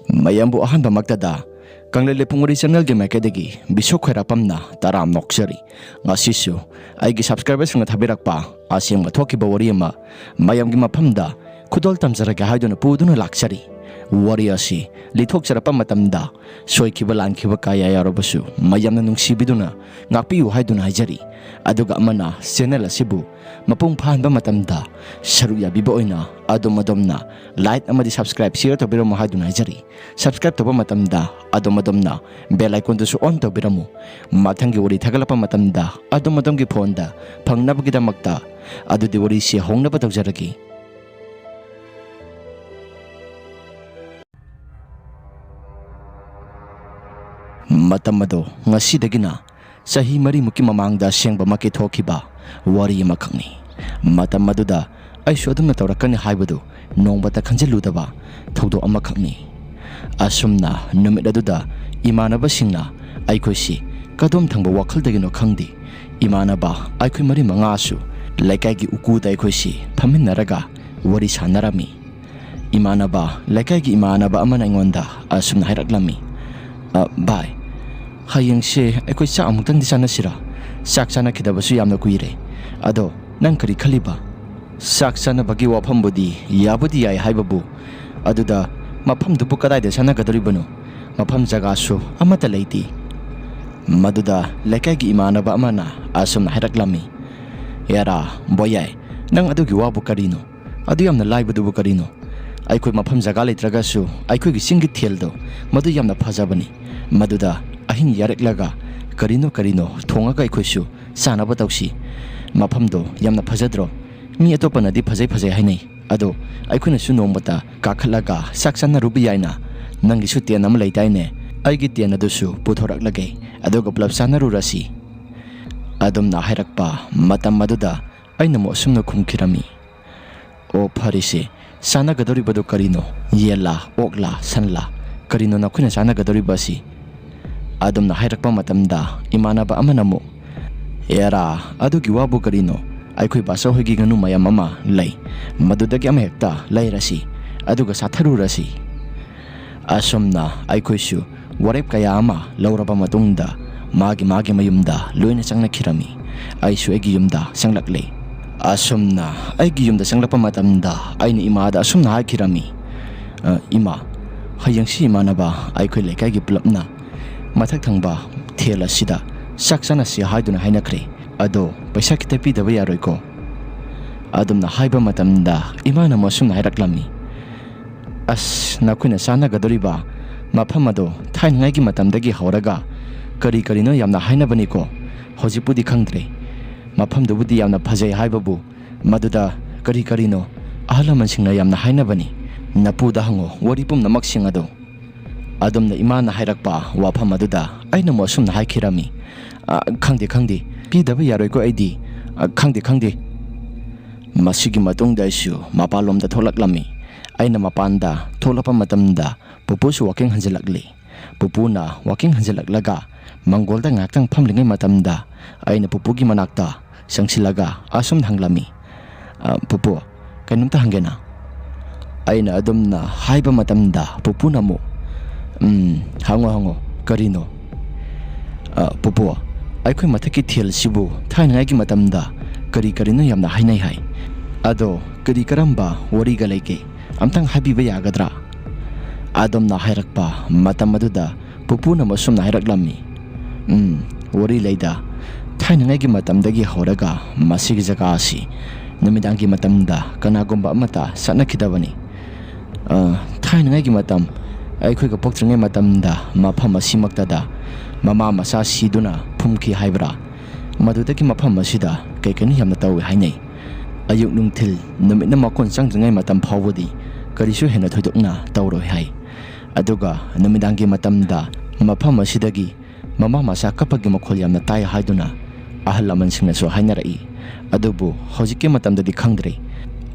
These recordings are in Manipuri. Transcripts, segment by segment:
mayambu ahan bamaktada kanglele punguri channel ge makedagi bisok khairapamna taram nokshari ngasisu aigi subscribers nga thabirakpa asing mathoki bawari ama mayam gi maphamda khudol tamjaraga haiduna puduna laksari wari asi lithok charapa matamda soikiba lankiba kaya yarobasu mayamna nungsibiduna ngakpiu haiduna hajari aduga amana channel asibu mapung phanba matamda saru yabiba oina adomadomna like amadi subscribe share to biramu haiduna hajari subscribe to matamda adomadomna bell icon to on to biramu mathangi wari thagalapa matamda adomadomgi phone da phangnabagi damakta adudi wari si hongnaba tawjaragi matamado ngasidagina sahi mari muki mamangda sengba maki thokiba wari makhangni matamaduda ai shodumna tawrakani haibadu nongbata khanjeludaba thodo amakhangni asumna numitaduda imanaba singna aikoisi kadom thangba wakaldagino khangdi imanaba aikoi mari mangasu laikai gi ukuda aikoisi phaminaraga wari sanarami imanaba laikai gi imanaba amana ingonda asumna hairaklammi bye hayengse aikoi cha amutang di sana sira sak sana khidabasu yamna kuire ado nang kari khaliba sak sana bagi wafam bodi yabudi yai haibabu aduda mafam dupu kadai de sana gadoribano mafam jaga su amata leiti maduda lekai gi imanaba amana asum hairaklammi yara boyai nang adugi wabu karino adu yamna laibudu bu karino aikoi mafam jaga leitraga su aikoi gi singi theldo madu yamna phajabani maduda ahin yareklaga karino thongaga aikoisu sanaba tawsi mafamdo yamna phajadro mi atopana di phajai hainai ado aikoina su nombata kakhalaga saksana rubi yaina nangi su tian am leitaine aigi tian adusu puthoraklage adoga plap sanaru rasi adom na hairakpa matam maduda aina mo sumna khumkhirami o pharise sana gadori badu karino yela okla sanla karino na khuna sana gadori basi adom na hairakpa matamda imanaba amanamo era adugi wabu karino aikoi basa hoigi ganu mayam ama lei madudagi amhekta lairasi aduga satharu rasi asomna aikoisu warep kaya ama lauraba matungda magi mayumda loina changna khirami aisu egi yumda sanglakle asomna aigi yumda sanglapa matamda aini imada asomna hakirami ima hayangsi imanaba aikoi lekai gi plapna mathak thangba thela sida saksana si haiduna hainakre ado paisa kita pidaba yaroiko adumna haiba matamda imana mosumna hairaklammi as nakuina sana gadoriba mafamado thaingai gi matamdagi hauraga kari no yamna hainabani ko hojipudi khangdre mafamdubudi yamna phajai haibabu maduda kari no ahlaman singna yamna hainabani napuda hango waripum namak singado adumna imana hairakpa wafam aduda aina mosumna haikirami khangde pidaba yaroiko aidi khangde masigi matungda isu mapalomda tholaklammi aina mapanda tholapa matamda pupusu walking hanjalakli pupuna walking hanjalaklaga mangolda ngaktang phamlingai matamda aina pupugi manakta sangsilaga asum hanglami pupu kainumta hangena aina adumna haiba matamda pupuna mo hango karino pupu aikoi mathaki thel sibu thaingai gi matamda karino yamna hainai hai ado karamba wari ga leike amtang habiba yagadra adomna hairakpa matam aduda pupuna masumna hairaklammi wari leida thaingai gi matamdagi horaga masigi jaga asi numidangi matamda kanagomba amata sanakhidabani thaingai gi matam aikoi ga poktrngai matamda mafam asimaktada mama masa siduna phumki haibra madudagi mafam asida kaikani yamna tawi hainai ayuk nungthil numitna makon changdringai matam phawbudi karisu hena thoidokna tawroi hai aduga numidangi matamda mafam asidagi mama masa kapagi makhol yamna tai haiduna ahal laman singna so hainarai adubu hojike matamdadi khangdre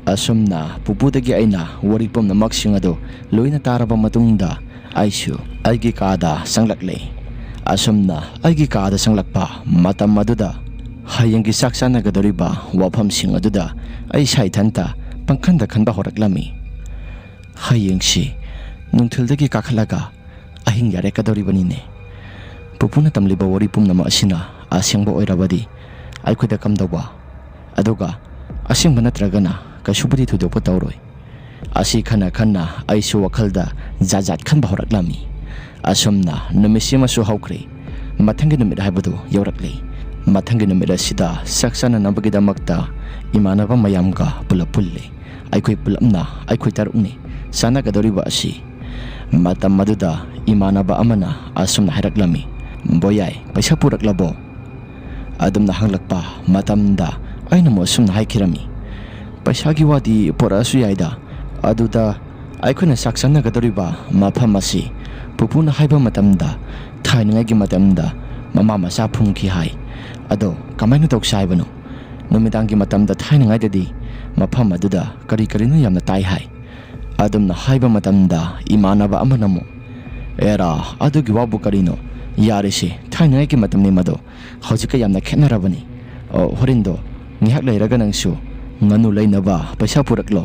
asumna pupudagi aina waripom namak singado loina taraba matungda aisu aigi kada sanglakle asumna aigi kada sanglakpa matam maduda hayanggi saksana gadoriba wafam sing aduda ai saithanta pangkhanda khanba horaklami hayangsi ꯅꯨꯡꯊꯤꯜꯗꯒꯤ ꯀꯥꯈꯠꯂꯒ ꯑꯍꯤꯡ ꯌꯥꯔꯦꯛꯀꯗꯧꯔꯤꯕꯅꯤꯅꯦ꯫ ꯄꯨꯄꯨꯅ ꯇꯝꯂꯤꯕ ꯋꯥꯔꯤ ꯄꯨꯝꯅꯃꯛ ꯑꯁꯤꯅ ꯑꯁꯦꯡꯕ ꯑꯣꯏꯔꯕꯗꯤ ꯑꯩꯈꯣꯏꯗ ꯀꯝꯗꯧꯕ, ꯑꯗꯨꯒ ꯑꯁꯦꯡꯕ ꯅꯠꯇ꯭ꯔꯒꯅ ꯀꯩꯁꯨꯕꯨꯗꯤ ꯊꯣꯏꯗꯣꯛꯄ ꯇꯧꯔꯣꯏ꯫ ꯑꯁꯤ ꯈꯟꯅ ꯈꯟꯅ ꯑꯩꯁꯨ ꯋꯥꯈꯜꯗ ꯖꯥꯠ ꯈꯟꯕ ꯍꯧꯔꯛꯂꯝꯃꯤ꯫ ꯑꯁꯨꯝꯅ ꯅꯨꯃꯤꯠꯁꯤ ꯑꯃꯁꯨ ꯍꯧꯈ꯭ꯔꯦ꯫ ꯃꯊꯪꯒꯤ ꯅꯨꯃꯤꯠ ꯍꯥꯏꯕꯗꯨ ꯌꯧꯔꯛꯂꯦ꯫ ꯃꯊꯪꯒꯤ ꯅꯨꯃꯤꯠ ꯑꯁꯤꯗ ꯆꯥꯛ ꯆꯥꯅꯅꯕꯒꯤꯗꯃꯛꯇ ꯏꯃꯥꯟꯅꯕ ꯃꯌꯥꯝꯒ ꯄꯨꯜꯂꯦ꯫ ꯑꯩꯈꯣꯏ ꯄꯨꯂꯞꯅ ꯑꯩꯈꯣꯏ 6ꯅꯤ ꯆꯥꯅꯒꯗꯧꯔꯤꯕ ꯑꯁꯤ꯫ ꯃꯇꯝ ꯑꯗꯨꯗ ꯏꯃꯥꯟꯅꯕ ꯑꯃꯅ ꯑꯁꯨꯝꯅ ꯍꯥꯏꯔꯛꯂꯝꯃꯤ, "ꯕꯣꯌꯥꯏ, ꯄꯩꯁꯥ ꯄꯨꯔꯛꯂꯕꯣ?" ꯑꯗꯨꯝꯅ ꯍꯪꯂꯛꯄ ꯃꯇꯝꯗ ꯑꯩꯅ ꯑꯃꯨꯛ ꯑꯁꯨꯝꯅ ꯍꯥꯏꯈꯤꯔꯝꯃꯤ, "ꯄꯩꯁꯥꯒꯤ ꯋꯥꯗꯤ ꯄꯨꯔꯛꯑꯁꯨ ꯌꯥꯏꯗ, ꯑꯗꯨꯗ ꯑꯩꯈꯣꯏꯅ ꯆꯥꯛ ꯆꯥꯅꯒꯗꯧꯔꯤꯕ ꯃꯐꯝ ꯑꯁꯤ ꯄꯨꯄꯨꯅ ꯍꯥꯏꯕ ꯃꯇꯝꯗ ꯊꯥꯏꯅꯉꯩꯒꯤ ꯃꯇꯝꯗ ꯃꯃꯥ ꯃꯆꯥ ꯐꯨꯝꯈꯤ ꯍꯥꯏ꯫ ꯑꯗꯣ ꯀꯃꯥꯏꯅ ꯇꯧꯁꯤ ꯍꯥꯏꯕꯅꯣ? ꯅꯨꯃꯤꯗꯥꯡꯒꯤ ꯃꯇꯝꯗ ꯊꯥꯏꯅꯉꯩꯗꯗꯤ ꯃꯐꯝ ꯑꯗꯨꯗ ꯀꯔꯤꯅꯣ ꯌꯥꯝꯅ ꯇꯥꯏ ꯍꯥꯏ." ꯑꯗꯨꯝꯅ ꯍꯥꯏꯕ ꯃꯇꯝꯗ ꯏꯃꯥꯟꯅꯕ ꯑꯃꯅ ꯑꯃꯨꯛ, "ꯑꯦꯔꯥ, ꯑꯗꯨꯒꯤ ꯋꯥꯕꯨ ꯀꯔꯤꯅꯣ? ꯌꯥꯔꯦꯁꯦ, ꯊꯥꯏꯅꯉꯩꯒꯤ ꯃꯇꯝꯅꯤ ꯃꯗꯣ, ꯍꯧꯖꯤꯛꯀ ꯌꯥꯝꯅ ꯈꯦꯠꯅꯔꯕꯅꯤ꯫ ꯍꯣꯔꯦꯟꯗꯣ ꯉꯥꯏꯍꯥꯛ ꯂꯩꯔꯒ ꯅꯪꯁꯨ ꯉꯥꯅꯨ ꯂꯩꯅꯕ ꯄꯩꯁꯥ ꯄꯨꯔꯛꯂꯣ."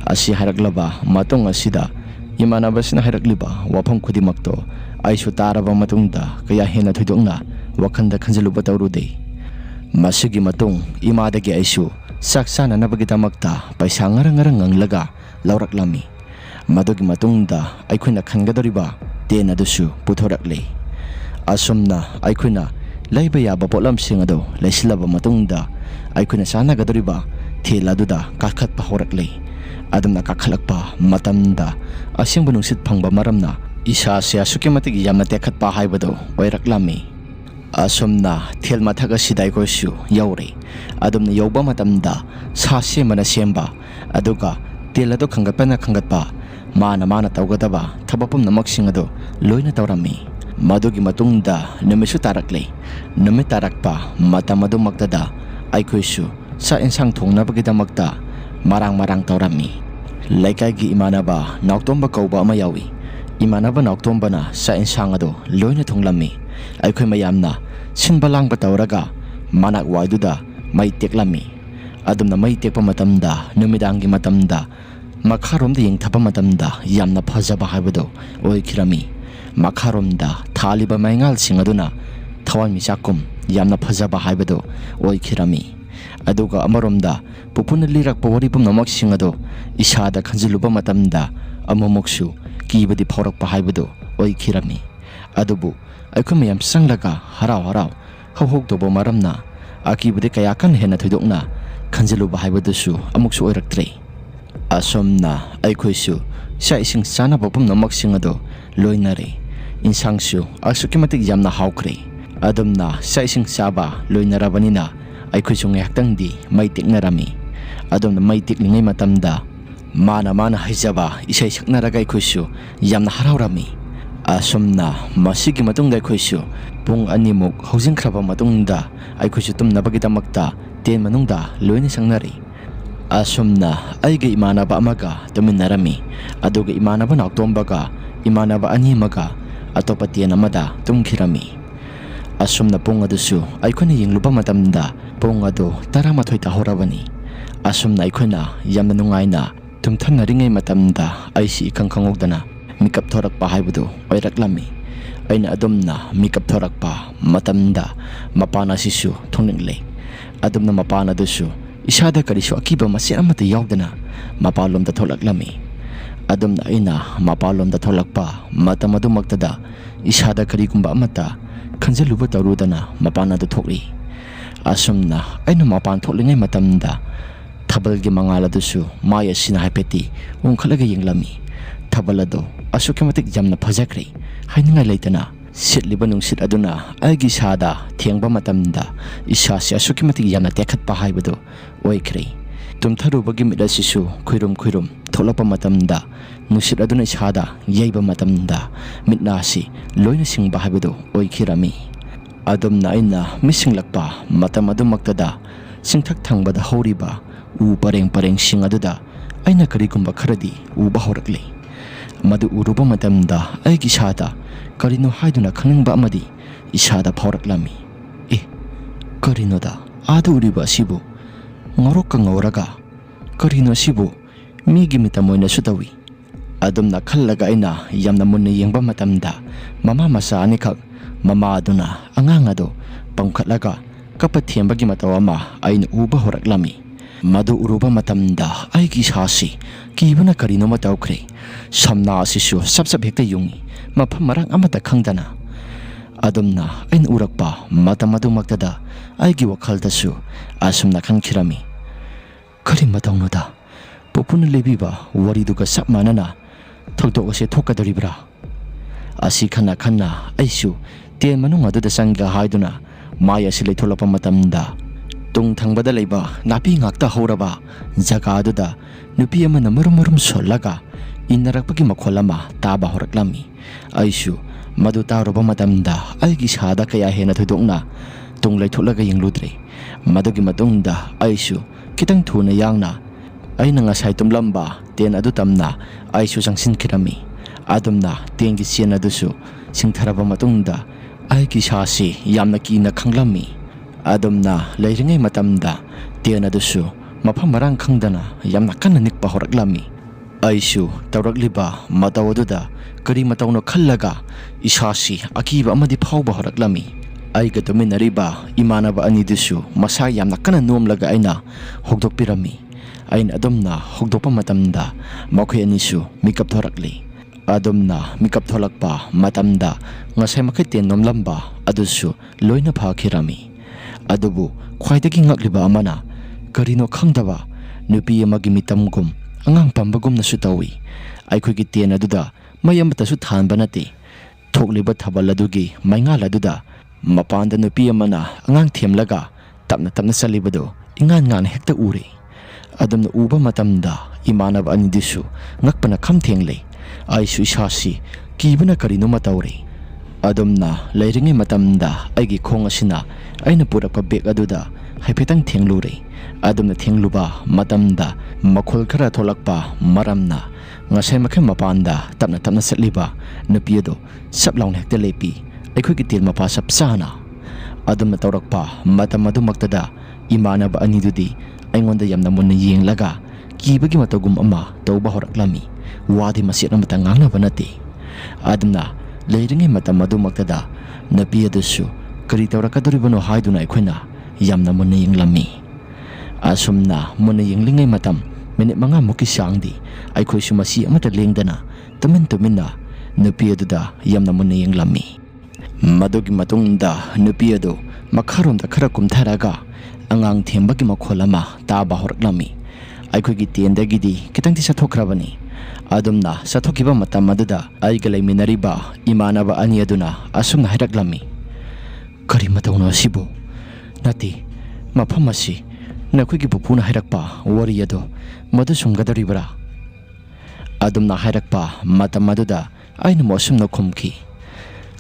ꯑꯁꯤ ꯍꯥꯏꯔꯛꯂꯕ ꯃꯇꯨꯡ ꯑꯁꯤꯗ ꯏꯃꯥꯟꯅꯕꯁꯤꯅ ꯍꯥꯏꯔꯛꯂꯤꯕ ꯋꯥꯐꯝ ꯈꯨꯗꯤꯡꯃꯛꯇꯣ ꯑꯩꯁꯨ ꯇꯥꯔꯕ ꯃꯇꯨꯡꯗ ꯀꯌꯥ ꯍꯦꯟꯅ ꯊꯣꯏꯗꯣꯛꯅ ꯋꯥꯈꯜꯗ ꯈꯟꯖꯤꯜꯂꯨꯕ ꯇꯧꯔꯨꯗꯦ꯫ ꯃꯁꯤꯒꯤ ꯃꯇꯨꯡ ꯏꯃꯥꯗꯒꯤ ꯑꯩꯁꯨ ꯆꯥꯛ ꯆꯥꯅꯅꯕꯒꯤꯗꯃꯛꯇ ꯄꯩꯁꯥ ꯉꯔꯪ ꯉꯪꯂꯒ ꯂꯧꯔꯛꯂꯝꯃꯤ꯫ ꯃꯗꯨꯒꯤ ꯃꯇꯨꯡꯗ ꯑꯩꯈꯣꯏꯅ ꯈꯟꯒꯗꯧꯔꯤꯕ ꯇꯦꯟ ꯑꯗꯨꯁꯨ ꯄꯨꯊꯣꯔꯛꯂꯦ꯫ ꯑꯁꯨꯝꯅ ꯑꯩꯈꯣꯏꯅ ꯂꯩꯕ ꯌꯥꯕ ꯄꯣꯠꯂꯝꯁꯤꯡ ꯑꯗꯨ ꯂꯩꯁꯤꯜꯂꯕ ꯃꯇꯨꯡꯗ ꯑꯩꯈꯣꯏꯅ ꯆꯥꯅꯒꯗꯧꯔꯤꯕ ꯊꯦꯜ ꯑꯗꯨꯗ ꯀꯥꯈꯠꯄ ꯍꯧꯔꯛꯂꯦ꯫ ꯑꯗꯨꯝꯅ ꯀꯥꯈꯠꯂꯛꯄ ꯃꯇꯝꯗ ꯑꯁꯦꯡꯕ ꯅꯨꯡꯁꯤꯠ ꯐꯪꯕ ꯃꯔꯝꯅ ꯏꯁꯥꯁꯦ ꯑꯁꯨꯛꯀꯤ ꯃꯇꯤꯛ ꯌꯥꯝꯅ ꯇꯦꯛꯈꯠꯄ ꯍꯥꯏꯕꯗꯨ ꯑꯣꯏꯔꯛꯂꯝꯃꯤ꯫ ꯑꯁꯨꯝꯅ ꯊꯦꯜ ꯃꯊꯛ ꯑꯁꯤꯗ ꯑꯩꯈꯣꯏꯁꯨ ꯌꯧꯔꯦ꯫ ꯑꯗꯨꯝꯅ ꯌꯧꯕ ꯃꯇꯝꯗ ꯁꯥ ꯁꯦꯝꯕꯅ ꯁꯦꯝꯕ, ꯑꯗꯨꯒ ꯇꯦꯜ ꯑꯗꯨ ꯈꯟꯒꯠꯄꯅ ꯈꯟꯒꯠꯄ, ꯃꯥꯅ ꯇꯧꯒꯗꯕ ꯊꯕꯛ ꯄꯨꯝꯅꯃꯛꯁꯤꯡ ꯑꯗꯨ ꯂꯣꯏꯅ ꯇꯧꯔꯝꯃꯤ꯫ ꯃꯗꯨꯒꯤ ꯃꯇꯨꯡꯗ ꯅꯨꯃꯤꯠꯁꯨ ꯇꯥꯔꯛꯂꯦ꯫ ꯅꯨꯃꯤꯠ ꯇꯥꯔꯛꯄ ꯃꯇꯝ ꯑꯗꯨꯃꯛꯇꯗ ꯑꯩꯈꯣꯏꯁꯨ ꯆꯥꯛ ꯏꯟꯁꯥꯡ ꯊꯣꯡꯅꯕꯒꯤꯗꯃꯛꯇ ꯃꯔꯥꯡ ꯇꯧꯔꯝꯃꯤ꯫ ꯂꯩꯀꯥꯏꯒꯤ ꯏꯃꯥꯟꯅꯕ ꯅꯥꯎꯇꯣꯝꯕ ꯀꯧꯕ ꯑꯃ ꯌꯥꯎꯏ꯫ ꯏꯃꯥꯟꯅꯕ ꯅꯥꯎꯇꯣꯝꯕꯅ ꯆꯥꯛ ꯏꯟꯁꯥꯡ ꯑꯗꯨ ꯂꯣꯏꯅ ꯊꯣꯡꯂꯝꯃꯤ꯫ ꯑꯩꯈꯣꯏ ꯃꯌꯥꯝꯅ ꯁꯤꯟꯕ ꯂꯥꯡꯕ ꯇꯧꯔꯒ ꯃꯅꯥꯛ ꯋꯥꯏꯗꯨꯗ ꯃꯩ ꯇꯦꯛꯂꯝꯃꯤ꯫ ꯑꯗꯨꯝꯅ ꯃꯩ ꯇꯦꯛꯄ ꯃꯇꯝꯗ ꯅꯨꯃꯤꯗꯥꯡꯒꯤ ꯃꯇꯝꯗ ꯃꯈꯥꯔꯣꯝꯗ ꯌꯦꯡꯊꯕ ꯃꯇꯝꯗ ꯌꯥꯝꯅ ꯐꯖꯕ ꯍꯥꯏꯕꯗꯨ ꯑꯣꯏꯈꯤꯔꯝꯃꯤ꯫ ꯃꯈꯥꯔꯣꯝꯗ ꯊꯥꯜꯂꯤꯕ ꯃꯩꯉꯥꯜꯁꯤꯡ ꯑꯗꯨꯅ ꯊꯋꯥꯟꯃꯤꯆꯥꯛꯀꯨꯝ ꯌꯥꯝꯅ ꯐꯖꯕ ꯍꯥꯏꯕꯗꯨ ꯑꯣꯏꯈꯤꯔꯝꯃꯤ꯫ ꯑꯗꯨꯒ ꯑꯃꯔꯣꯝꯗ ꯄꯨꯄꯨꯅ ꯂꯤꯔꯛꯄ ꯋꯥꯔꯤ ꯄꯨꯝꯅꯃꯛꯁꯤꯡ ꯑꯗꯨ ꯏꯁꯥꯗ ꯈꯟꯖꯤꯜꯂꯨꯕ ꯃꯇꯝꯗ ꯑꯃꯨꯛꯁꯨ ꯀꯤꯕꯗꯤ ꯐꯥꯎꯔꯛꯄ ꯍꯥꯏꯕꯗꯨ ꯑꯣꯏꯈꯤꯔꯝꯃꯤ꯫ ꯑꯗꯨꯕꯨ ꯑꯩꯈꯣꯏ ꯃꯌꯥꯝ ꯆꯪꯂꯒ ꯍꯔꯥꯎ ꯍꯧ ꯇꯧꯕ ꯃꯔꯝꯅ ꯑꯀꯤꯕꯗꯤ ꯀꯌꯥ ꯀꯟꯅ ꯍꯦꯟꯅ ꯊꯣꯏꯗꯣꯛꯅ ꯈꯟꯖꯤꯜꯂꯨꯕ ꯍꯥꯏꯕꯗꯨꯁꯨ ꯑꯃꯨꯛꯁꯨ ꯑꯣꯏꯔꯛꯇ꯭ꯔꯦ꯫ ꯑꯁꯨꯝꯅ ꯑꯩꯈꯣꯏꯁꯨ ꯆꯥꯛ ꯏꯁꯤꯡ ꯆꯥꯅꯕ ꯄꯨꯝꯅꯃꯛꯁꯤꯡ ꯑꯗꯨ ꯂꯣꯏꯅꯔꯦ꯫ ꯏꯟꯁꯥꯡꯁꯨ ꯑꯁꯨꯛꯀꯤ ꯃꯇꯤꯛ ꯌꯥꯝꯅ ꯍꯥꯎꯈ꯭ꯔꯦ꯫ ꯑꯗꯨꯝꯅ ꯆꯥꯛ ꯏꯁꯤꯡ ꯆꯥꯕ ꯂꯣꯏꯅꯔꯕꯅꯤꯅ ꯑꯩꯈꯣꯏꯁꯨ ꯉꯥꯏꯍꯥꯛꯇꯪꯗꯤ ꯃꯩ ꯇꯦꯛꯅꯔꯝꯃꯤ꯫ ꯑꯗꯨꯝꯅ ꯃꯩ ꯇꯦꯛꯂꯤꯉꯩ ꯃꯇꯝꯗ ꯃꯥꯅ ꯍꯩꯖꯕ ꯏꯁꯩ ꯁꯛꯅꯔꯒ ꯑꯩꯈꯣꯏꯁꯨ ꯌꯥꯝꯅ ꯍꯔꯥꯎꯔꯝꯃꯤ꯫ ꯑꯁꯨꯝꯅ ꯃꯁꯤꯒꯤ ꯃꯇꯨꯡꯗ ꯑꯩꯈꯣꯏꯁꯨ ꯄꯨꯡ 2ꯃꯨꯛ ꯍꯧꯖꯤꯟꯈ꯭ꯔꯕ ꯃꯇꯨꯡꯗ ꯑꯩꯈꯣꯏꯁꯨ ꯇꯨꯝꯅꯕꯒꯤꯗꯃꯛꯇ ꯇꯦꯟ ꯃꯅꯨꯡꯗ ꯂꯣꯏꯅ ꯆꯪꯅꯔꯦ꯫ ꯑꯁꯨꯝꯅ ꯑꯩꯒ ꯏꯃꯥꯟꯅꯕ ꯑꯃꯒ ꯇꯨꯃꯤꯟꯅꯔꯝꯃꯤ꯫ ꯑꯗꯨꯒ ꯏꯃꯥꯟꯅꯕ ꯅꯥꯎꯇꯣꯝꯕꯒ ꯏꯃꯥꯟꯅꯕ 2 ꯑꯃꯒ ꯑꯇꯣꯞꯄ ꯇꯦꯟ ꯑꯃꯗ ꯇꯨꯝꯈꯤꯔꯝꯃꯤ꯫ ꯑꯁꯨꯝꯅ ꯄꯨꯡ ꯑꯗꯨꯁꯨ ꯑꯩꯈꯣꯏꯅ ꯌꯦꯡꯂꯨꯕꯃꯇꯝꯗ ꯄꯨꯡ ꯑꯗꯨ 11 ꯇꯥꯍꯧꯔꯕꯅꯤ꯫ ꯑꯁꯨꯝꯅ ꯑꯩꯈꯣꯏꯅ ꯌꯥꯝꯅ ꯅꯨꯡꯉꯥꯏꯅ ꯇꯨꯝꯊꯅꯔꯤꯉꯩ ꯃꯇꯝꯗ ꯑꯩꯁꯤ ꯏꯈꯪ ꯈꯪꯍꯧꯗꯅ ꯃꯤꯀꯞ ꯊꯣꯔꯛꯄ ꯍꯥꯏꯕꯗꯨ ꯑꯣꯏꯔꯛꯂꯝꯃꯤ꯫ ꯑꯩꯅ ꯑꯗꯨꯝꯅ ꯃꯤꯀꯞ ꯊꯣꯔꯛꯄ ꯃꯇꯝꯗ ꯃꯄꯥꯟ ꯑꯁꯤꯁꯨ ꯊꯣꯛꯅꯤꯡꯂꯦ꯫ ꯑꯗꯨꯝꯅ ꯃꯄꯥꯟ ꯑꯗꯨꯁꯨ ꯏꯁꯥꯗ ꯀꯔꯤꯁꯨ ꯑꯀꯤꯕ ꯃꯆꯦꯠ ꯑꯃꯠꯇ ꯌꯥꯎꯗꯅ ꯃꯄꯥꯟꯂꯣꯝꯗ ꯊꯣꯛꯂꯛꯂꯝꯃꯤ꯫ ꯑꯗꯨꯝꯅ ꯑꯩꯅ ꯃꯄꯥꯟꯂꯣꯝꯗ ꯊꯣꯛꯂꯛꯄ ꯃꯇꯝ ꯑꯗꯨꯃꯛꯇꯗ ꯏꯁꯥꯗ ꯀꯔꯤꯒꯨꯝꯕ ꯑꯃꯠꯇ ꯈꯟꯖꯤꯜꯂꯨꯕ ꯇꯧꯔꯨꯗꯅ ꯃꯄꯥꯟ ꯑꯗꯨ ꯊꯣꯛꯂꯤ꯫ ꯑꯁꯨꯝꯅ ꯑꯩꯅ ꯃꯄꯥꯟ ꯊꯣꯛꯂꯤꯉꯩ ꯃꯇꯝꯗ ꯊꯥꯕꯜꯒꯤ ꯃꯉꯥꯜ ꯑꯗꯨꯁꯨ ꯃꯥꯏ ꯑꯁꯤꯅ ꯍꯥꯏꯐꯦꯠꯇꯤ ꯎꯪꯈꯠꯂꯒ ꯌꯦꯡꯂꯝꯃꯤ꯫ ꯊꯥꯕꯜ ꯑꯗꯨ ꯑꯁꯨꯛꯀꯤ ꯃꯇꯤꯛ ꯌꯥꯝꯅ ꯐꯖꯈ꯭ꯔꯦ ꯍꯥꯏꯅꯤꯡꯉꯥꯏ ꯂꯩꯇꯅ ꯁꯤꯠꯂꯤꯕ ꯅꯨꯡꯁꯤꯠ ꯑꯗꯨꯅ ꯑꯩꯒꯤ ꯏꯁꯥꯗ ꯊꯦꯡꯕ ꯃꯇꯝꯗ ꯏꯁꯥꯁꯤ ꯑꯁꯨꯛꯀꯤ ꯃꯇꯤꯛ ꯌꯥꯝꯅ ꯇꯦꯛꯈꯠꯄ ꯍꯥꯏꯕꯗꯨ ꯑꯣꯏꯈ꯭ꯔꯦ꯫ ꯇꯨꯝꯊꯔꯨꯕꯒꯤ ꯃꯤꯠ ꯑꯁꯤꯁꯨ ꯈꯨꯏꯔꯨꯝ ꯊꯣꯛꯂꯛꯄ ꯃꯇꯝꯗ ꯅꯨꯡꯁꯤꯠ ꯑꯗꯨꯅ ꯏꯁꯥꯗ ꯌꯩꯕ ꯃꯇꯝꯗ ꯃꯤꯠ ꯅꯥꯁꯤ ꯂꯣꯏꯅ ꯁꯤꯡꯕ ꯍꯥꯏꯕꯗꯨ ꯑꯣꯏꯈꯤꯔꯝꯃꯤ꯫ ꯑꯗꯨꯝꯅ ꯑꯩꯅ ꯃꯤꯠ ꯁꯤꯡꯂꯛꯄ ꯃꯇꯝ ꯑꯗꯨꯃꯛꯇꯗ ꯆꯤꯡꯊꯛ ꯊꯪꯕꯗ ꯍꯧꯔꯤꯕ ꯎ ꯄꯔꯦꯡꯁꯤꯡ ꯑꯗꯨꯗ ꯑꯩꯅ ꯀꯔꯤꯒꯨꯝꯕ ꯈꯔꯗꯤ ꯎꯕ ꯍꯧꯔꯛꯂꯦ꯫ ꯃꯗꯨ ꯎꯔꯨꯕ ꯃꯇꯝꯗ ꯑꯩꯒꯤ ꯏꯁꯥꯗ ꯀꯔꯤꯅꯣ ꯍꯥꯏꯗꯨꯅ ꯈꯪꯅꯤꯡꯕ ꯑꯃꯗꯤ ꯏꯁꯥꯗ ꯐꯥꯎꯔꯛꯂꯝꯃꯤ꯫ ꯀꯔꯤꯅꯣꯗ ꯑꯥꯗ ꯎꯔꯤꯕ ꯑꯁꯤꯕꯨ ꯉꯧꯔꯣꯛꯀ ꯉꯧꯔꯒ, ꯀꯔꯤꯅꯣ ꯑꯁꯤꯕꯨ ꯃꯤꯒꯤ ꯃꯤꯇꯝ ꯑꯣꯏꯅꯁꯨ ꯇꯧꯏ꯫ Adumna khallaga aina yamna munna yengba matamda mama masa anikak mama aduna angang ado pangkhatlaga kapa thembagi mataw ama aina uba horaklami. Madu uruba matamda aigi sasi kibana karino matawkre samna asisu sab hekta yungi mafam marang amata khangdana. Adumna aina urakpa matam adu maktada aigi wakhaldasu asumna khangkhirami. Kari matawnoda pupuna lebiba wariduga sap manana thokdok ase thokadoribra. Asi khana aisu ten manung aduda sangga haiduna maya si leitholapa matamda tung thangbada leiba napi ngakta horaba jaga aduda nupi amana marum sollaga inarakpagi makholama taba horaklami. Aisu madu taroba matamda aigi sada kaya hena thudokna tung leitholaga yengludre. Madugi matungda aisu kitang thuna yangna aina ngasai tumlamba ten adu tamna aisu sangsinkirami. Adumna tengi sian adusu singtharaba matungda aigi sasi yamna kina khanglami. Adumna leiringai matamda ten adusu mafam marang khangdana yamna kanna nikpa horaklami. Aisu tawrakliba mataw aduda kari matawno khallaga isasi akiba amadi phawba horaklami. Aiga tuminariba imanaba anidusu masa yamna kanna nomlaga aina hogdokpirami. Ain adumna hogdokpa matamda makhoi anisu mikap thorakli. Adumna mikap tholakpa matamda ngasai makhai ten nomlamba adusu loina phakhirami. Adubu khwaidagi ngakliba amana karino khangdaba nupi amagi mitamgum angang pambagum nasu tawi. Aikhoigi ten aduda mayamta su thanba nati thokliba thabal adugi maingal aduda mapanda nupi amana angang themlaga tapna salibado ingan hekta uri. Adumna uba matamda imanaba anidisu ngakpana khamthengle. Aisu isasi kibana karino matawre. Adumna leiringai matamda aigi khong asina aina purakpa beg aduda haifetang thenglure. Adumna thengluba matamda makhol khara tholakpa maramna ngasai makhai mapanda tapna satliba nupi ado saplawn hekta lepi aikhoigi tel mapa sapsana. Adumna tawrakpa matam adumaktada imanaba anidudi aingonda yamna munna yenglaga kibagi matagum ama tawba horaklami. Wadi masit na matangangnaba nati. Adumna leiringai matam adumaktada nupi adusu kari tawrakadoribano haiduna aikhoina yamna munna yenglami. Asumna munna yenglingai matam minute manga muki sangdi aikhoisu masi amata lengdana tuminna nupi aduda yamna munna yenglami. Madugi matungda nupi adu makharomda khara kumtharaga angang thembagi makholama taba horaklami. Aikhoigi tendagidi kitangti sathokrabani. Adumna sathokiba matam aduda aiga leiminariba imanaba ani aduna asumna hairaklami. Kari matawna asibu nati mafam asi nakhoigi pupuna hairakpa wari ado madu sumgadoribra. Adumna hairakpa matam aduda aina mo asumna khumki.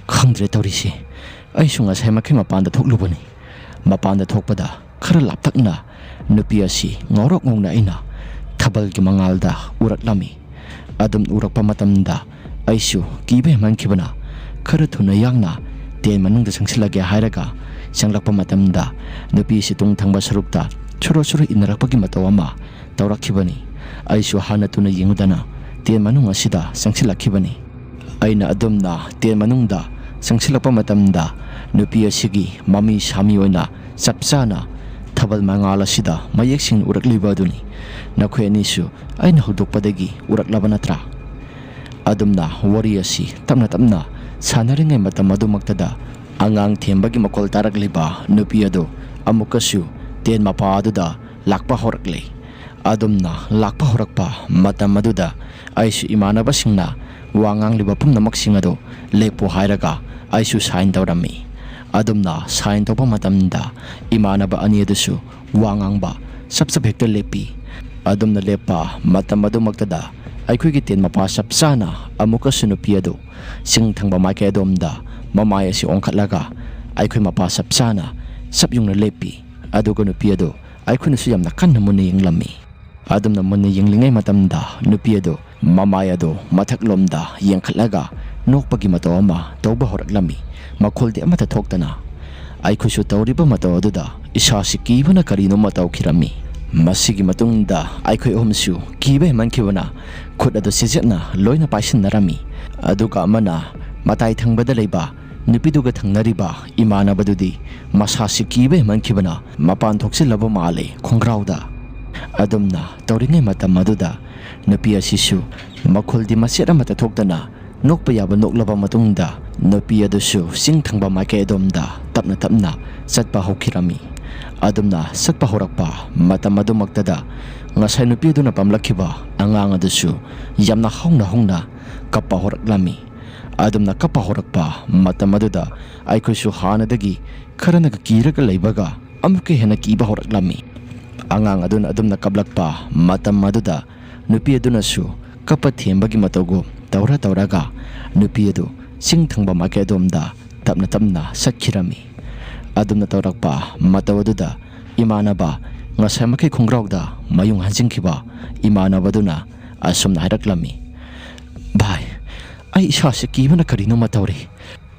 Khangdre tawrisi aisu ngasai makhai mapanda thoklubani. Mapanda thokpada khara laptakna nupi asi ngorok ngongna aina thabalgi mangalda uraklami. Adum urakpa matamda aisu kibe mankibana khara thuna yangna ten manungda sangsilage hairaga sanglakpa matamda nupi si tung thangba sarukta choro inarakpagi mataw ama tawrakhibani. Aisu hana tuna yengudana ten manung asida sangsilakhibani. Aina adumna ten manungda sangsilakpa matamda nupi asigi mami sami oina sapsana thabal mangal asida mayeksing urakliba aduni nakhoi anisu aina hudokpadagi uraklaba natra. Adumna wari asi tapna sanaringai matam adumaktada angang thembagi makol tarakliba nupi ado amukasu ten mapa aduda lakpa horakle. Adumna lakpa horakpa matam aduda aisu imanaba singna wangang liba pumnamak ado lepo hairaga aisu sign tawrami. Adumna sign tawpa matamda imanaba ani adusu wangangba sap hekta lepi. Adumna lepa matam adumaktada aikhoigi ten mapa sapsana amukasu nupi ado singthangba maike adomda mamaya si ongkhatlaga aikhoi mapa sapsana sapyungna lepi. Aduga nupi ado aikhoina su yamna kanna munna yenglami. Adumna munna yenglingai matamda nupi ado mamaya ado mathaklomda yengkhatlaga nokpagi mataw ama tawba horaklami. Makholdi amata thoktana aikhoisu tawriba mataw aduda isasi kibana karino mataw khirami. ꯃꯁꯤꯒꯤ ꯃꯇꯨꯡꯗ ꯑꯩꯈꯣꯏ ꯑꯍꯨꯝꯁꯨ ꯀꯤꯕ ꯍꯦꯟꯃꯟꯈꯤꯕꯅ ꯈꯨꯠ ꯑꯗꯨ ꯆꯦꯠꯅ ꯂꯣꯏꯅ ꯄꯥꯏꯁꯤꯟꯅꯔꯝꯃꯤ꯫ ꯑꯗꯨꯒ ꯑꯃꯅ ꯃꯇꯥꯏ ꯊꯪꯕꯗ ꯂꯩꯕ ꯅꯨꯄꯤꯗꯨꯒ ꯊꯪꯅꯔꯤꯕ ꯏꯃꯥꯟꯅꯕꯗꯨꯗꯤ ꯃꯁꯥꯁꯤ ꯀꯤꯕ ꯍꯦꯟꯃꯟꯈꯤꯕꯅ ꯃꯄꯥꯟ ꯊꯣꯛꯆꯤꯜꯂꯕ ꯃꯥꯜꯂꯦ ꯈꯣꯡꯒ꯭ꯔꯥꯎꯗ꯫ ꯑꯗꯨꯝꯅ ꯇꯧꯔꯤꯉꯩ ꯃꯇꯝ ꯑꯗꯨꯗ ꯅꯨꯄꯤ ꯑꯁꯤꯁꯨ ꯃꯈꯨꯜꯗꯤ ꯃꯆꯦꯠ ꯑꯃꯠꯇ ꯊꯣꯛꯇꯅ ꯅꯣꯛꯄ ꯌꯥꯕ ꯅꯣꯛꯂꯕ ꯃꯇꯨꯡꯗ ꯅꯨꯄꯤ ꯑꯗꯨꯁꯨ ꯆꯤꯡ ꯊꯪꯕ ꯃꯥꯏꯀꯩ ꯑꯗꯣꯝꯗ ꯇꯞꯅ ꯇꯞꯅ ꯆꯠꯄ ꯍꯧꯈꯤꯔꯝꯃꯤ꯫ ꯑꯗꯨꯝꯅ ꯆꯠꯄ ꯍꯧꯔꯛꯄ ꯃꯇꯝ ꯑꯗꯨꯃꯛꯇꯗ ꯉꯁꯥꯏ ꯅꯨꯄꯤ ꯑꯗꯨꯅ ꯄꯝꯂꯛꯈꯤꯕ ꯑꯉꯥꯡ ꯑꯗꯨꯁꯨ ꯌꯥꯝꯅ ꯍꯧꯅ ꯀꯞꯄ ꯍꯧꯔꯛꯂꯝꯃꯤ꯫ ꯑꯗꯨꯝꯅ ꯀꯞꯄ ꯍꯧꯔꯛꯄ ꯃꯇꯝ ꯑꯗꯨꯗ ꯑꯩꯈꯣꯏꯁꯨ ꯍꯥꯟꯅꯗꯒꯤ ꯈꯔꯅꯒ ꯀꯤꯔꯒ ꯂꯩꯕꯒ ꯑꯃꯨꯛꯀ ꯍꯦꯟꯅ ꯀꯤꯕ ꯍꯧꯔꯛꯂꯝꯃꯤ꯫ ꯑꯉꯥꯡ ꯑꯗꯨꯅ ꯑꯗꯨꯝꯅ ꯀꯞꯂꯛꯄ ꯃꯇꯝ ꯑꯗꯨꯗ ꯅꯨꯄꯤ ꯑꯗꯨꯅꯁꯨ ꯀꯞꯄ ꯊꯦꯝꯕꯒꯤ ꯃꯇꯧꯒꯨꯝ ꯇꯧꯔꯒ ꯅꯨꯄꯤ ꯑꯗꯨ ꯆꯤꯡ ꯊꯪꯕ ꯃꯥꯏꯀꯩ ꯑꯗꯣꯝꯗ ꯇꯞꯅ ꯇꯞꯅ ꯆꯠꯈꯤꯔꯝꯃꯤ꯫ ꯑꯗꯨꯝꯅ ꯇꯧꯔꯛꯄ ꯃꯇꯧ ꯑꯗꯨꯗ ꯏꯃꯥꯟꯅꯕ ꯉꯁꯥꯏ ꯃꯈꯩ ꯈꯣꯡꯒ꯭ꯔꯥꯎꯗ ꯃꯌꯨꯡ ꯍꯟꯖꯤꯟꯈꯤꯕ ꯏꯃꯥꯟꯅꯕꯗꯨꯅ ꯑꯁꯨꯝꯅ ꯍꯥꯏꯔꯛꯂꯝꯃꯤ, "ꯚꯥꯏ, ꯑꯩ ꯏꯁꯥꯁꯦ ꯀꯤꯕꯅ ꯀꯔꯤꯅꯣꯃ ꯇꯧꯔꯦ꯫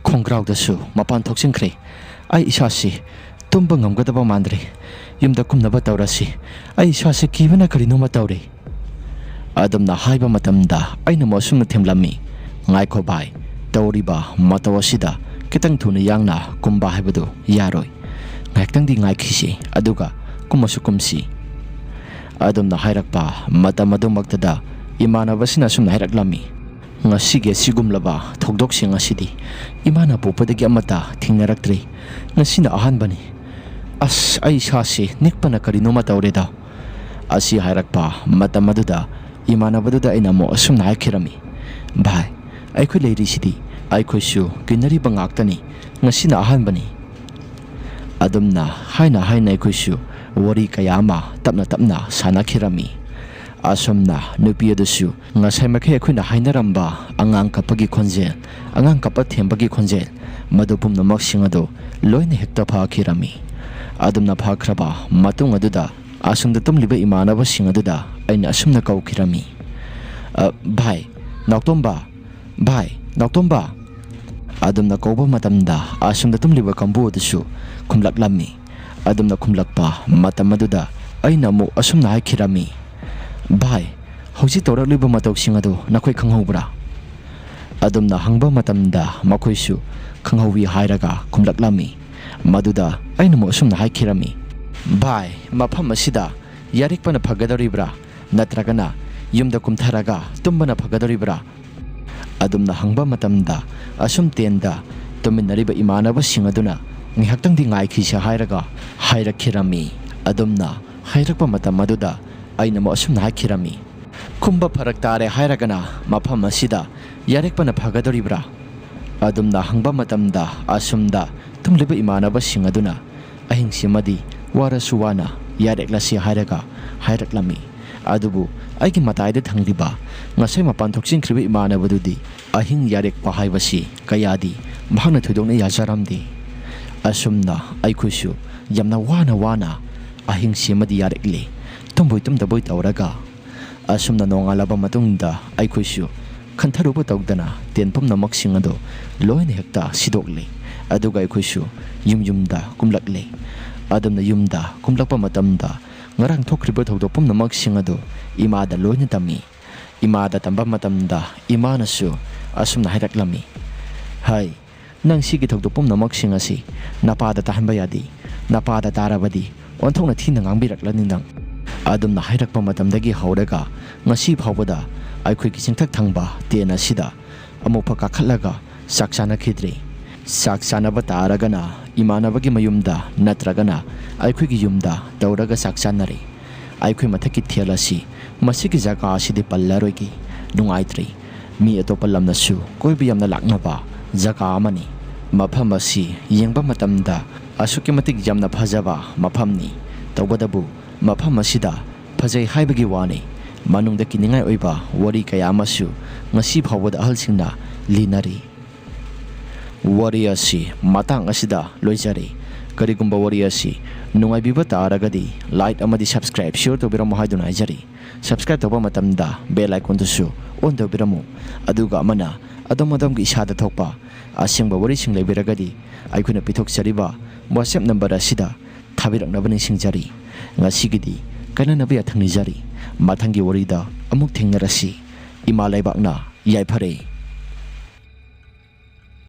ꯈꯣꯡꯒ꯭ꯔꯥꯎꯗꯁꯨ ꯃꯄꯥꯟ ꯊꯣꯛꯆꯤꯟꯈ꯭ꯔꯦ꯫ ꯑꯩ ꯏꯁꯥꯁꯤ ꯇꯨꯝꯕ ꯉꯝꯒꯗꯕ ꯃꯥꯟꯗ꯭ꯔꯦ꯫ ꯌꯨꯝꯗ ꯀꯨꯝꯅꯕ ꯇꯧꯔꯁꯤ꯫ ꯑꯩ ꯏꯁꯥꯁꯦ ꯀꯤꯕꯅ ꯀꯔꯤꯅꯣꯃ ꯇꯧꯔꯦ." ꯑꯗꯨꯝꯅ ꯍꯥꯏꯕ ꯃꯇꯝꯗ ꯑꯩꯅ ꯑꯁꯨꯝꯅ ꯊꯦꯝꯂꯝꯃꯤ, "ꯉꯥꯏꯈꯣ ꯚꯥꯏ, ꯇꯧꯔꯤꯕ ꯃꯇꯧ ꯑꯁꯤꯗ ꯈꯤꯇꯪ ꯊꯨꯅ ꯌꯥꯡꯅ ꯀꯨꯝꯕ ꯍꯥꯏꯕꯗꯨ ꯌꯥꯔꯣꯏ꯫ ꯉꯥꯏꯍꯥꯛꯇꯪꯗꯤ ꯉꯥꯏꯈꯤꯁꯤ, ꯑꯗꯨꯒ ꯀꯨꯝꯃꯁꯨ ꯀꯨꯝꯁꯤ." ꯑꯗꯨꯝꯅ ꯍꯥꯏꯔꯛꯄ ꯃꯇꯝ ꯑꯗꯨꯃꯛꯇꯗ ꯏꯃꯥꯟꯅꯕꯁꯤꯅ ꯑꯁꯨꯝꯅ ꯍꯥꯏꯔꯛꯂꯝꯃꯤ, "ꯉꯁꯤꯒꯤ ꯑꯁꯤꯒꯨꯝꯂꯕ ꯊꯧꯗꯣꯛꯁꯤꯡ ꯑꯁꯤꯗꯤ ꯏꯃꯥꯅ ꯄꯣꯛꯄꯗꯒꯤ ꯑꯃꯠꯇ ꯊꯦꯡꯅꯔꯛꯇ꯭ꯔꯤ꯫ ꯉꯁꯤꯅ ꯑꯍꯥꯟꯕꯅꯤ꯫ ꯑꯁ, ꯑꯩ ꯏꯁꯥꯁꯤ ꯅꯤꯛꯄꯅ ꯀꯔꯤꯅꯣꯃ ꯇꯧꯔꯦꯗ." ꯑꯁꯤ ꯍꯥꯏꯔꯛꯄ ꯃꯇꯝ ꯑꯗꯨꯗ ꯏꯃꯥꯟꯅꯕꯗꯨꯗ ꯑꯩꯅ ꯑꯁꯨꯝꯅ ꯍꯥꯏꯈꯤꯔꯝꯃꯤ, "ꯚꯥꯏ, ꯑꯩꯈꯣꯏ ꯂꯩꯔꯤꯁꯤꯗꯤ ꯑꯩꯈꯣꯏꯁꯨ ꯀꯤꯟꯅꯔꯤꯕ ꯉꯥꯛꯇꯅꯤ꯫ ꯉꯁꯤꯅ ꯑꯍꯥꯟꯕꯅꯤ." ꯑꯗꯨꯝꯅ ꯍꯥꯏꯅ ꯑꯩꯈꯣꯏꯁꯨ ꯋꯥꯔꯤ ꯀꯌꯥ ꯑꯃ ꯇꯞꯅ ꯇꯞꯅ ꯁꯥꯟꯅꯈꯤꯔꯝꯃꯤ꯫ ꯑꯁꯨꯝꯅ ꯅꯨꯄꯤ ꯑꯗꯨꯁꯨ ꯉꯁꯥꯏ ꯃꯈꯩ ꯑꯩꯈꯣꯏꯅ ꯍꯥꯏꯅꯔꯝꯕ ꯑꯉꯥꯡ ꯀꯞꯄꯒꯤ ꯈꯣꯟꯖꯦꯜ, ꯑꯉꯥꯡ ꯀꯞꯄ ꯊꯦꯝꯕꯒꯤ ꯈꯣꯟꯖꯦꯜ, ꯃꯗꯨ ꯄꯨꯝꯅꯃꯛꯁꯤꯡ ꯑꯗꯨ ꯂꯣꯏꯅ ꯍꯦꯛꯇ ꯐꯈꯤꯔꯝꯃꯤ꯫ ꯑꯗꯨꯝꯅ ꯐꯈ꯭ꯔꯕ ꯃꯇꯨꯡ ꯑꯗꯨꯗ ꯑꯁꯨꯝꯗ ꯇꯨꯝꯂꯤꯕ ꯏꯃꯥꯟꯅꯕꯁꯤꯡ ꯑꯗꯨꯗ ꯑꯩꯅ ꯑꯁꯨꯝꯅ ꯀꯧꯈꯤꯔꯝꯃꯤ, "ꯚꯥꯏ, ꯅꯥꯎꯇꯣꯝꯕ, ꯚꯥꯏ, ꯅꯥꯎꯇꯣꯝꯕ." ꯑꯗꯨꯝꯅ ꯀꯧꯕ ꯃꯇꯝꯗ ꯑꯁꯨꯝꯗ ꯇꯨꯝꯂꯤꯕ ꯀꯥꯡꯕꯨ ꯑꯗꯨꯁꯨ ꯈꯨꯝꯂꯛꯂꯝꯃꯤ꯫ ꯑꯗꯨꯝꯅ ꯈꯨꯝꯂꯛꯄ ꯃꯇꯝ ꯑꯗꯨꯗ ꯑꯩꯅ ꯑꯁꯨꯝꯅ ꯍꯥꯏꯈꯤꯔꯝꯃꯤ, "ꯚꯥꯏ, ꯍꯧꯖꯤꯛ ꯇꯧꯔꯛꯂꯤꯕ ꯃꯇꯧꯁꯤꯡ ꯑꯗꯨ ꯅꯈꯣꯏ ꯈꯪꯍꯧꯕ꯭ꯔꯥ?" ꯑꯗꯨꯝꯅ ꯍꯪꯕ ꯃꯇꯝꯗ ꯃꯈꯣꯏꯁꯨ ꯈꯪꯍꯧꯋꯤ ꯍꯥꯏꯔꯒ ꯈꯨꯝꯂꯛꯂꯝꯃꯤ꯫ ꯃꯗꯨꯗ ꯑꯩꯅ ꯑꯁꯨꯝꯅ ꯍꯥꯏꯈꯤꯔꯝꯃꯤ, "ꯚꯥꯏ, ꯃꯐꯝ ꯑꯁꯤꯗ ꯌꯥꯔꯤꯛꯄꯅ ꯐꯒꯗꯧꯔꯤꯕ꯭ꯔꯥ, ꯅꯠꯇ꯭ꯔꯒꯅ ꯌꯨꯝꯗ ꯀꯨꯝꯊꯔꯒ ꯇꯨꯝꯕꯅ ꯐꯒꯗꯧꯔꯤꯕ꯭ꯔꯥ?" ꯑꯗꯨꯝꯅ ꯍꯪꯕ ꯃꯇꯝꯗ ꯑꯁꯨꯝ ꯇꯦꯟꯗ ꯇꯨꯝꯃꯤꯟꯅꯔꯤꯕ ꯏꯃꯥꯟꯅꯕꯁꯤꯡ ꯑꯗꯨꯅ ꯉꯥꯏꯍꯥꯛꯇꯪꯗꯤ ꯉꯥꯏꯈꯤꯁꯤ ꯍꯥꯏꯔꯒ ꯍꯥꯏꯔꯛꯈꯤꯔꯝꯃꯤ꯫ ꯑꯗꯨꯝꯅ ꯍꯥꯏꯔꯛꯄ ꯃꯇꯝ ꯑꯗꯨꯗ ꯑꯩꯅ ꯑꯁꯨꯝꯅ ꯍꯥꯏꯈꯤꯔꯝꯃꯤ, "ꯈꯨꯝꯕ ꯐꯔꯛ ꯇꯥꯔꯦ ꯍꯥꯏꯔꯒꯅ ꯃꯐꯝ ꯑꯁꯤꯗ ꯌꯥꯔꯤꯛꯄꯅ ꯐꯒꯗꯧꯔꯤꯕ꯭ꯔꯥ?" ꯑꯗꯨꯝꯅ ꯍꯪꯕ ꯃꯇꯝꯗ ꯑꯁꯨꯝꯗ ꯇꯨꯝꯂꯤꯕ ꯏꯃꯥꯟꯅꯕꯁꯤꯡ ꯑꯗꯨꯅ ꯑꯍꯤꯡꯁꯤꯃꯗꯤ ꯋꯥꯔꯁꯨ ꯋꯥꯅ ꯌꯥꯔꯦꯛꯂꯁꯤ ꯍꯥꯏꯔꯒ ꯍꯥꯏꯔꯛꯂꯝꯃꯤ꯫ ꯑꯗꯨꯕꯨ ꯑꯩꯒꯤ ꯃꯇꯥꯏꯗ ꯊꯪꯂꯤꯕ ꯉꯁꯥꯏ ꯃꯄꯥꯟ ꯊꯣꯛꯆꯤꯟꯈ꯭ꯔꯤꯕ ꯏꯃꯥꯟꯅꯕꯗꯨꯗꯤ ꯑꯍꯤꯡ ꯌꯥꯔꯦꯛꯄ ꯍꯥꯏꯕꯁꯤ ꯀꯌꯥꯗꯤ ꯃꯍꯥꯛꯅ ꯊꯣꯏꯗꯣꯛꯅ ꯌꯥꯖꯔꯝꯗꯦ꯫ ꯑꯁꯨꯝꯅ ꯑꯩꯈꯣꯏꯁꯨ ꯌꯥꯝꯅ ꯋꯥꯅ ꯑꯍꯤꯡꯁꯤꯃꯗꯤ ꯌꯥꯔꯦꯛꯂꯦ, ꯇꯨꯝꯕꯣꯏ ꯇꯨꯝꯗꯕꯣꯏ ꯇꯧꯔꯒ꯫ ꯑꯁꯨꯝꯅ ꯅꯣꯡꯉꯥꯜꯂꯕ ꯃꯇꯨꯡꯗ ꯑꯩꯈꯣꯏꯁꯨ ꯈꯟꯊꯔꯨꯕ ꯇꯧꯗꯅ ꯇꯦꯟ ꯄꯨꯝꯅꯃꯛꯁꯤꯡ ꯑꯗꯨ ꯂꯣꯏꯅ ꯍꯦꯛꯇ ꯁꯤꯗꯣꯛꯂꯦ꯫ ꯑꯗꯨꯒ ꯑꯩꯈꯣꯏꯁꯨ ꯌꯨꯝꯗ ꯀꯨꯝꯂꯛꯂꯦ꯫ ꯑꯗꯨꯝꯅ ꯌꯨꯝꯗ ꯀꯨꯝꯂꯛꯄ ꯃꯇꯝꯗ ꯉꯔꯥꯡ ꯊꯣꯛꯈ꯭ꯔꯤꯕ ꯊꯧꯗꯣꯛ ꯄꯨꯝꯅꯃꯛꯁꯤꯡ ꯑꯗꯨ ꯏꯃꯥꯗ ꯂꯣꯏꯅ ꯇꯝꯃꯤ꯫ ꯏꯃꯥꯗ ꯇꯝꯕ ꯃꯇꯝꯗ ꯏꯃꯥꯅꯁꯨ ꯑꯁꯨꯝꯅ ꯍꯥꯏꯔꯛꯂꯝꯃꯤ, "ꯍꯩ, ꯅꯪ ꯁꯤꯒꯤ ꯊꯧꯗꯣꯛ ꯄꯨꯝꯅꯃꯛꯁꯤꯡ ꯑꯁꯤ ꯅꯄꯥꯗ ꯇꯥꯍꯟꯕ ꯌꯥꯗꯦ꯫ ꯅꯄꯥꯗ ꯇꯥꯔꯕꯗꯤ ꯑꯣꯟꯊꯣꯛꯅ ꯊꯤꯅ ꯉꯥꯡꯕꯤꯔꯛꯂꯅꯤ ꯅꯪ." ꯑꯗꯨꯝꯅ ꯍꯥꯏꯔꯛꯄ ꯃꯇꯝꯗꯒꯤ ꯍꯧꯔꯒ ꯉꯁꯤ ꯐꯥꯎꯕꯗ ꯑꯩꯈꯣꯏꯒꯤ ꯆꯤꯡꯊꯛ ꯊꯪꯕ ꯇꯦꯟ ꯑꯁꯤꯗ ꯑꯃꯨꯛꯐꯥꯎ ꯀꯥꯈꯠꯂꯒ ꯆꯥꯛ ꯆꯥꯅꯈꯤꯗ꯭ꯔꯤ꯫ ꯆꯥꯛ ꯆꯥꯅꯕ ꯇꯥꯔꯒꯅ ꯏꯃꯥꯟꯅꯕꯒꯤ ꯃꯌꯨꯝꯗ ꯅꯠꯇ꯭ꯔꯒꯅ ꯑꯩꯈꯣꯏꯒꯤ ꯌꯨꯝꯗ ꯇꯧꯔꯒ ꯆꯥꯛ ꯆꯥꯅꯔꯤ꯫ ꯑꯩꯈꯣꯏ ꯃꯊꯛꯀꯤ ꯊꯦꯜ ꯑꯁꯤ ꯃꯁꯤꯒꯤ ꯖꯒꯥ ꯑꯁꯤꯗꯤ ꯄꯜꯂꯔꯣꯏꯒꯦ, ꯅꯨꯡꯉꯥꯏꯇ꯭ꯔꯦ꯫ ꯃꯤ ꯑꯇꯣꯞꯄ ꯂꯝꯅꯁꯨ ꯀꯣꯏꯕ ꯌꯥꯝꯅ ꯂꯥꯛꯅꯕ ꯖꯒꯥ ꯑꯃꯅꯤ꯫ ꯃꯐꯝ ꯑꯁꯤ ꯌꯦꯡꯕ ꯃꯇꯝꯗ ꯑꯁꯨꯛꯀꯤ ꯃꯇꯤꯛ ꯌꯥꯝꯅ ꯐꯖꯕ ꯃꯐꯝꯅꯤ꯫ ꯇꯧꯕꯇꯕꯨ ꯃꯐꯝ ꯑꯁꯤꯗ ꯐꯖꯩ ꯍꯥꯏꯕꯒꯤ ꯋꯥꯅꯤ, ꯃꯅꯨꯡꯗ ꯀꯤꯅꯤꯡꯉꯥꯏ ꯑꯣꯏꯕ ꯋꯥꯔꯤ ꯀꯌꯥ ꯑꯃꯁꯨ ꯉꯁꯤ ꯐꯥꯎꯕꯗ ꯑꯍꯜꯁꯤꯡꯅ ꯂꯤꯅꯔꯤ꯫ ꯋꯥꯔꯤ ꯑꯁꯤ ꯃꯇꯥꯡ ꯑꯁꯤꯗ ꯂꯣꯏꯖꯔꯦ꯫ ꯀꯔꯤꯒꯨꯝꯕ ꯋꯥꯔꯤ ꯑꯁꯤ ꯅꯨꯡꯉꯥꯏꯕꯤꯕ ꯇꯥꯔꯒꯗꯤ ꯂꯥꯏꯛ ꯑꯃꯗꯤ ꯁꯕꯁꯀ꯭ꯔꯥꯏꯕ ꯁꯤꯌꯔ ꯇꯧꯕꯤꯔꯝꯃꯨ ꯍꯥꯏꯗꯨꯅ ꯍꯥꯏꯖꯔꯤ꯫ ꯁꯕꯁꯀ꯭ꯔꯥꯏꯕ ꯇꯧꯕ ꯃꯇꯝꯗ ꯕꯦꯜ ꯑꯥꯏꯀꯣꯟꯗꯨꯁꯨ ꯑꯣꯟ ꯇꯧꯕꯤꯔꯝꯃꯨ꯫ ꯑꯗꯨꯒ ꯑꯃꯅ ꯑꯗꯣꯝꯒꯤ ꯏꯁꯥꯗ ꯊꯣꯛꯄ ꯑꯁꯦꯡꯕ ꯋꯥꯔꯤꯁꯤꯡ ꯂꯩꯕꯤꯔꯒꯗꯤ ꯑꯩꯈꯣꯏꯅ ꯄꯤꯊꯣꯛꯆꯔꯤꯕ WhatsApp ꯅꯝꯕꯔ ꯑꯁꯤꯗ ꯊꯥꯕꯤꯔꯛꯅꯕ ꯅꯤꯡꯁꯤꯡꯖꯔꯤ꯫ ꯉꯁꯤꯒꯤꯗꯤ ꯀꯥꯏꯅꯅꯕ ꯌꯥꯊꯪ ꯅꯤꯖꯔꯤ ꯃꯊꯪꯒꯤ ꯋꯥꯔꯤꯗ ꯑꯃꯨꯛ ꯊꯦꯡꯅꯔꯁꯤ ꯏꯃꯥ ꯂꯩꯕꯥꯛꯅ ꯌꯥꯏꯐꯔꯦ